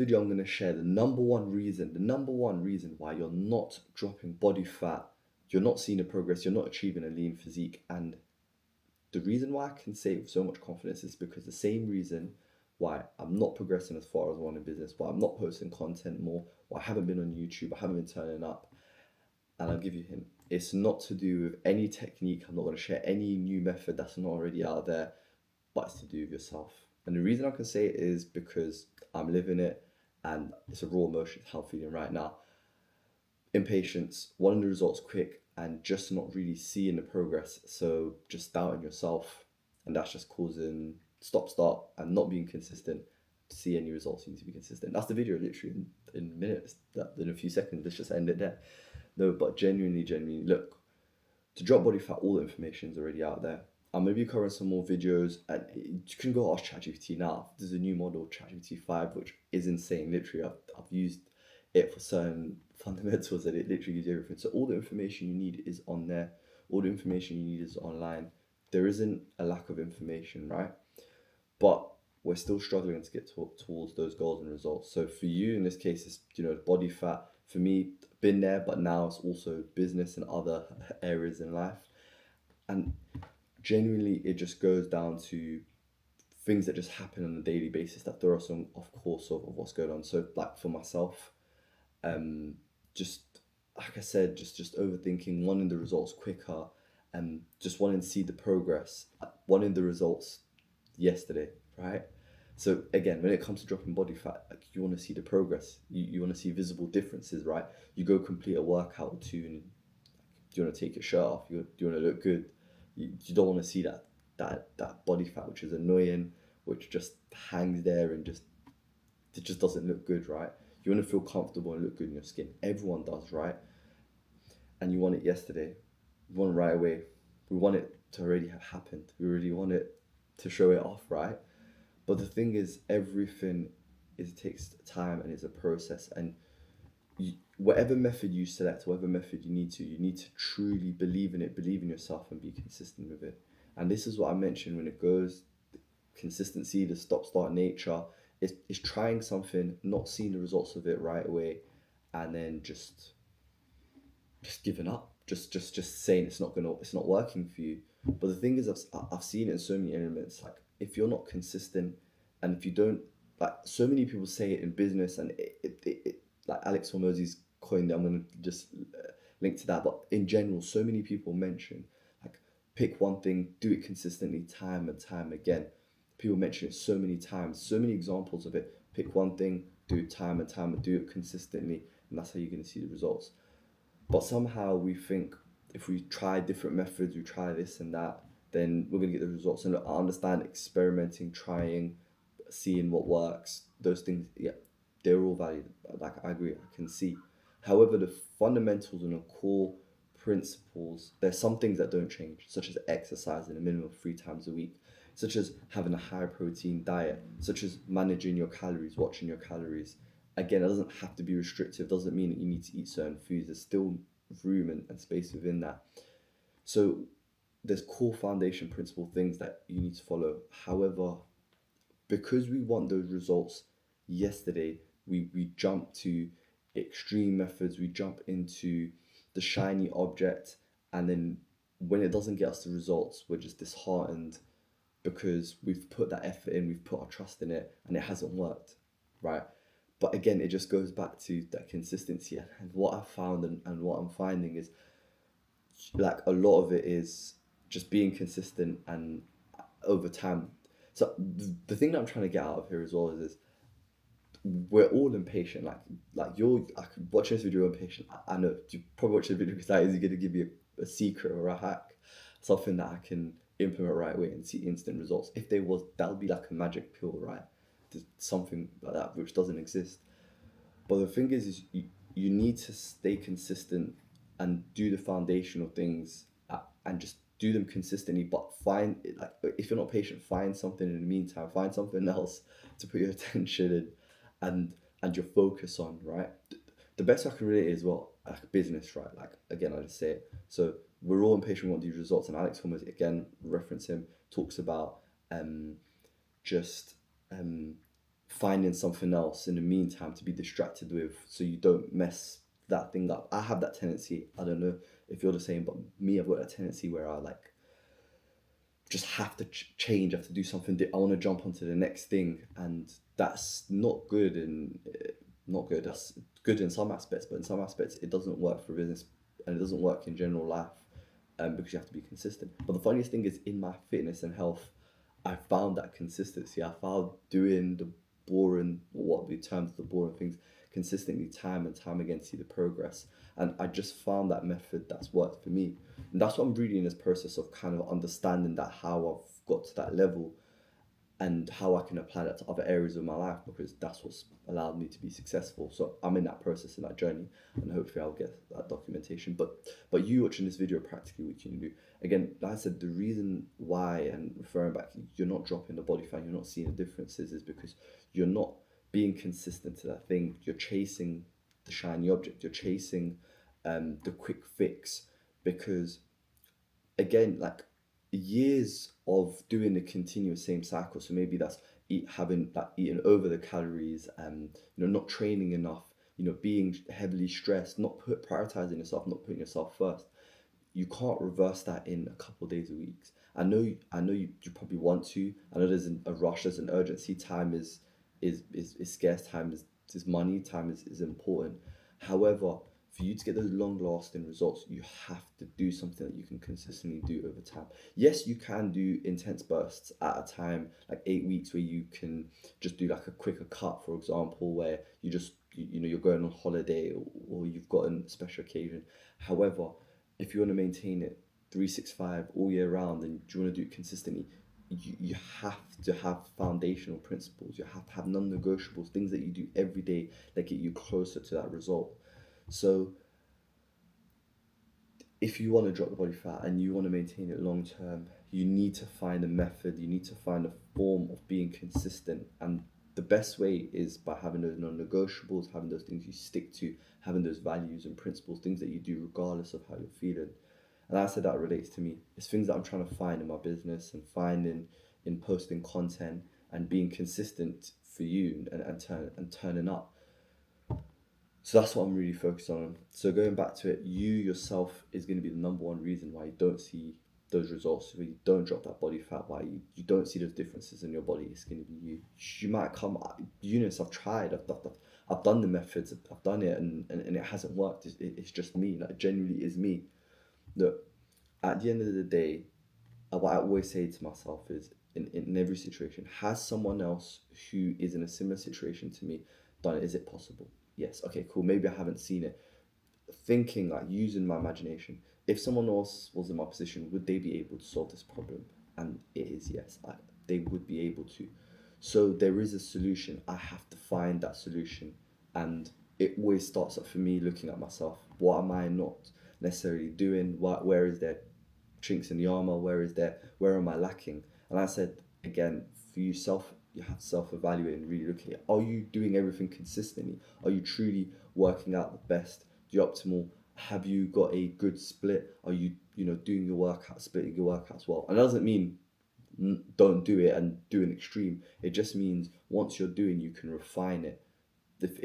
video, I'm going to share the number one reason why you're not dropping body fat, you're not seeing the progress, you're not achieving a lean physique. And the reason why I can say with so much confidence is because the same reason why I'm not progressing as far as I want in business, why I'm not posting content more, why I haven't been on YouTube, I haven't been turning up. And I'll give you a hint. It's not to do with any technique. I'm not going to share any new method that's not already out there, but it's to do with yourself. And the reason I can say it is because I'm living it and it's a raw emotion, how I'm feeling right now. Impatience, wanting the results quick and just not really seeing the progress. So just doubting yourself, and that's just causing stop-start and not being consistent. To see any results, you need to be consistent. That's the video literally in minutes, in a few seconds. Let's just end it there. No, but genuinely, look, to drop body fat, all the information is already out there. I'm going to be covering some more videos, and you can go ask ChatGPT now. There's a new model, ChatGPT 5, which is insane. Literally, I've used it for certain fundamentals, and it literally gives you everything. So all the information you need is on there. All the information you need is online. There isn't a lack of information, right? But we're still struggling to get towards those goals and results. So for you, in this case, it's, body fat. For me, been there, but now it's also business and other areas in life. And genuinely, it just goes down to things that just happen on a daily basis that throw us off course of what's going on. So like for myself, just like I said, just overthinking, wanting the results quicker, and just wanting to see the progress, wanting the results yesterday, right? So again, when it comes to dropping body fat, like you want to see the progress, you want to see visible differences, right? You go complete a workout or two, and do you want to take your shirt off? Do you want to look good? You don't want to see that body fat, which is annoying, which just hangs there and it just doesn't look good, right? You want to feel comfortable and look good in your skin. Everyone does, right? And you want it yesterday. You want it right away. We want it to already have happened. We really want it to show it off, right? But the thing is, everything takes time and it's a process. And whatever method you select, whatever method you need to truly believe in it, believe in yourself, and be consistent with it. And this is what I mentioned when it goes consistency, the stop-start nature. Is trying something, not seeing the results of it right away, and then just giving up, just saying it's not working for you. But the thing is, I've seen it in so many elements. Like if you're not consistent, and if you don't, like so many people say it in business, and it like Alex Hormozi's coined. I'm gonna just link to that. But in general, so many people mention like pick one thing, do it consistently, time and time again. People mention it so many times, so many examples of it. Pick one thing, do it time and time, and do it consistently, and that's how you're going to see the results. But somehow we think if we try different methods, we try this and that, then we're going to get the results. And look, I understand experimenting, trying, seeing what works, those things, yeah, they're all valid. Like I agree, I can see. However, the fundamentals and the core principles, there's some things that don't change, such as exercising a minimum of 3 times a week, such as having a high protein diet, such as managing your calories, watching your calories. Again, it doesn't have to be restrictive, doesn't mean that you need to eat certain foods. There's still room and space within that. So there's core foundation principle things that you need to follow. However, because we want those results yesterday, we jump to extreme methods, we jump into the shiny object, and then when it doesn't get us the results, we're just disheartened because we've put that effort in, we've put our trust in it, and it hasn't worked, right? But again, it just goes back to that consistency. And what I found and what I'm finding is like a lot of it is just being consistent and over time. So the thing that I'm trying to get out of here as well is we're all impatient. Like you're watching this video impatient. I know you probably watch the video because that is going to give you a secret or a hack, something that I can implement right away and see instant results. If there was, that would be like a magic pill, right? There's something like that which doesn't exist. But the thing is you need to stay consistent and do the foundational things and just do them consistently. But find like if you're not patient, find something in the meantime. Find something else to put your attention in and your focus on, right? The best I can relate is like business, right? Like again, I just say it. So we're all impatient, we want these results, and Alex Hormozi, again, reference him, talks about just finding something else in the meantime to be distracted with so you don't mess that thing up. I have that tendency. I don't know if you're the same, but me, I've got that tendency where I like just have to change, I have to do something. I want to jump onto the next thing, and that's not good. And not good. That's good in some aspects, but in some aspects, it doesn't work for business, and it doesn't work in general life, because you have to be consistent. But the funniest thing is, in my fitness and health, I found that consistency. I found doing the boring, what we term the boring things, consistently, time and time again, see the progress. And I just found that method that's worked for me. And that's what I'm really in this process of kind of understanding that how I've got to that level and how I can apply that to other areas of my life, because that's what's allowed me to be successful. So I'm in that process, in that journey, and hopefully I'll get that documentation. But you watching this video, practically what you can do. Again, like I said, the reason why, and referring back, you're not dropping the body fat, you're not seeing the differences, is because you're not being consistent to that thing. You're chasing the shiny object, you're chasing the quick fix, because again, like, years of doing the continuous same cycle. So maybe that's eating over the calories, and not training enough, being heavily stressed, not prioritizing yourself, not putting yourself first. You can't reverse that in a couple of days or weeks. I know you probably want to. I know there's a rush, there's an urgency. Time is scarce. Time is money. Time is important. However, for you to get those long lasting results, you have to do something that you can consistently do over time. Yes, you can do intense bursts at a time, like 8 weeks, where you can just do like a quicker cut, for example, where you're going on holiday, or you've got a special occasion. However, if you want to maintain it 365 all year round, and you want to do it consistently, you have to have foundational principles. You have to have non-negotiables, things that you do every day that get you closer to that result. So if you want to drop the body fat and you want to maintain it long term, you need to find a method, you need to find a form of being consistent. And the best way is by having those non-negotiables, having those things you stick to, having those values and principles, things that you do regardless of how you're feeling. And I said that relates to me. It's things that I'm trying to find in my business, and finding in posting content, and being consistent for you, and turning up. So that's what I'm really focused on. So going back to it, you yourself is going to be the number one reason why you don't see those results, why you don't drop that body fat, why you don't see those differences in your body. It's going to be you. You might come, I've tried, I've done the methods, I've done it, and it hasn't worked. It's just me. Like, it genuinely is me. Look, at the end of the day, what I always say to myself is, in every situation, has someone else who is in a similar situation to me done it? Is it possible? Yes. Okay, cool. Maybe I haven't seen it. Thinking, like, using my imagination, if someone else was in my position, would they be able to solve this problem? And it is yes. They would be able to. So there is a solution. I have to find that solution. And it always starts up for me looking at myself. What am I not necessarily doing? Where is there chinks in the armor? Where am I lacking? And I said, again, for yourself, you have to self-evaluate and really look at it. Are you doing everything consistently? Are you truly working out the best, the optimal? Have you got a good split? Are you doing your workout, splitting your workouts well? And that doesn't mean don't do it and do an extreme. It just means once you're doing, you can refine it. If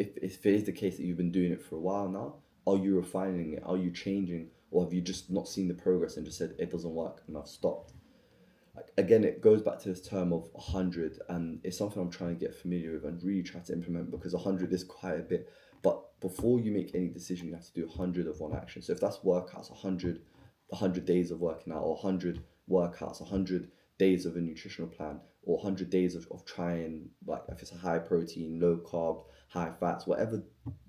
it is the case that you've been doing it for a while now, are you refining it? Are you changing? Or have you just not seen the progress and just said it doesn't work and I've stopped? Like, again, it goes back to this term of 100, and it's something I'm trying to get familiar with and really try to implement, because 100 is quite a bit. But before you make any decision, you have to do 100 of one action. So if that's workouts, 100 days of working out, or 100 workouts, 100 days of a nutritional plan, or 100 days of trying, like, if it's a high protein, low carb, high fats, whatever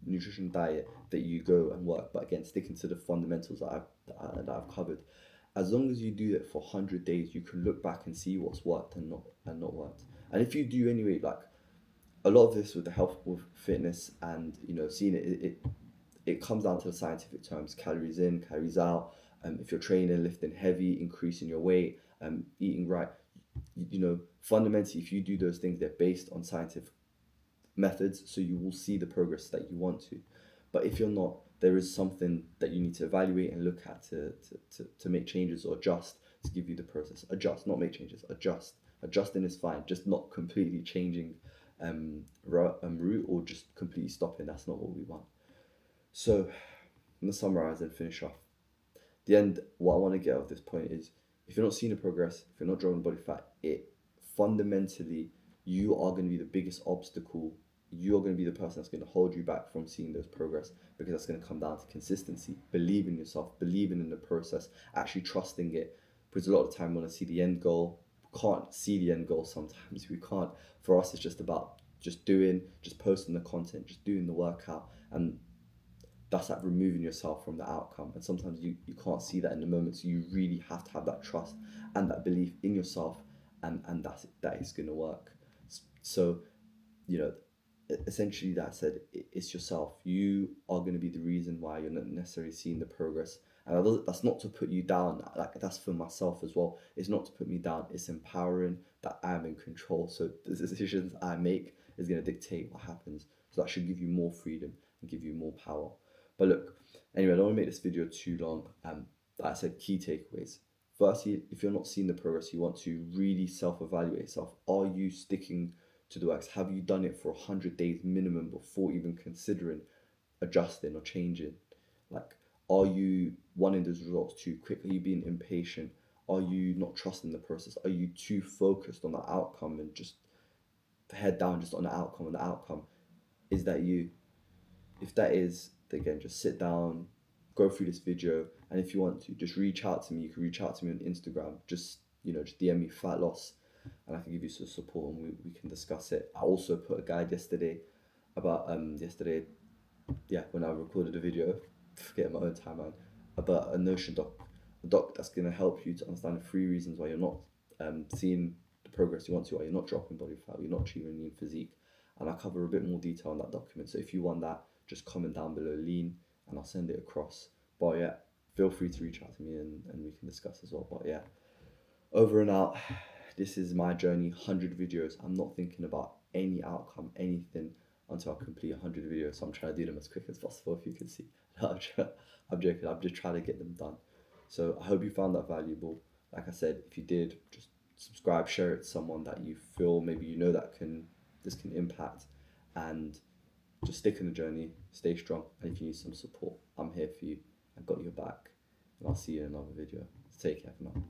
nutrition diet that you go and work, but again, sticking to the fundamentals that I've covered. As long as you do it for 100 days, you can look back and see what's worked and not worked. And if you do anyway, like, a lot of this with the health, with fitness, and seeing it comes down to the scientific terms: calories in, calories out. If you're training, lifting heavy, increasing your weight, eating right, fundamentally, if you do those things, they're based on scientific methods, so you will see the progress that you want to. But if you're not, there is something that you need to evaluate and look at to make changes or adjust, to give you the process. Adjust, not make changes. Adjust. Adjusting is fine, just not completely changing route, or just completely stopping. That's not what we want. So, I'm gonna summarize and finish off. The end, what I want to get at this point is, if you're not seeing the progress, if you're not drawing body fat, it fundamentally, you are going to be the biggest obstacle. You're going to be the person that's going to hold you back from seeing those progress, because that's going to come down to consistency, believing in yourself, believing in the process, actually trusting it. Because a lot of the time, when I see the end goal, we can't see the end goal sometimes. We can't. For us, it's just about just doing, just posting the content, just doing the workout. And that's like removing yourself from the outcome, and sometimes you can't see that in the moment, so you really have to have that trust and that belief in yourself, and that is going to work. So, you know, essentially, that said, it's yourself. You are going to be the reason why you're not necessarily seeing the progress, and that's not to put you down. Like, that's for myself as well. It's not to put me down. It's empowering that I'm in control, so the decisions I make is going to dictate what happens. So that should give you more freedom and give you more power. But look, anyway, I don't want to make this video too long. Like I said, key takeaways. Firstly, if you're not seeing the progress, you want to really self-evaluate yourself. Are you sticking to the works? Have you done it for 100 days minimum before even considering adjusting or changing? Like, are you wanting those results too quick? Are you being impatient? Are you not trusting the process? Are you too focused on the outcome and just head down just on the outcome and the outcome? Is that you? If that is, again, just sit down, go through this video, and if you want to, just reach out to me. You can reach out to me on Instagram. Just just DM me fat loss, and I can give you some support, and we can discuss it. I also put a guide yesterday about when I recorded a video, forgetting my own timeline, about a Notion doc, a doc that's gonna help you to understand the 3 reasons why you're not seeing the progress you want to, why you're not dropping body fat, you're not achieving lean physique, and I cover a bit more detail in that document. So if you want that, just comment down below lean, and I'll send it across. But yeah, feel free to reach out to me, and we can discuss as well. But yeah, over and out. This is my journey, 100 videos. I'm not thinking about any outcome, anything, until I complete 100 videos. So I'm trying to do them as quick as possible, if you can see. I'm joking, I'm just trying to get them done. So I hope you found that valuable. Like I said, if you did, just subscribe, share it to someone that you feel maybe that this can impact, and just stick in the journey, stay strong, and if you need some support, I'm here for you. I've got your back, and I'll see you in another video. Take care for now.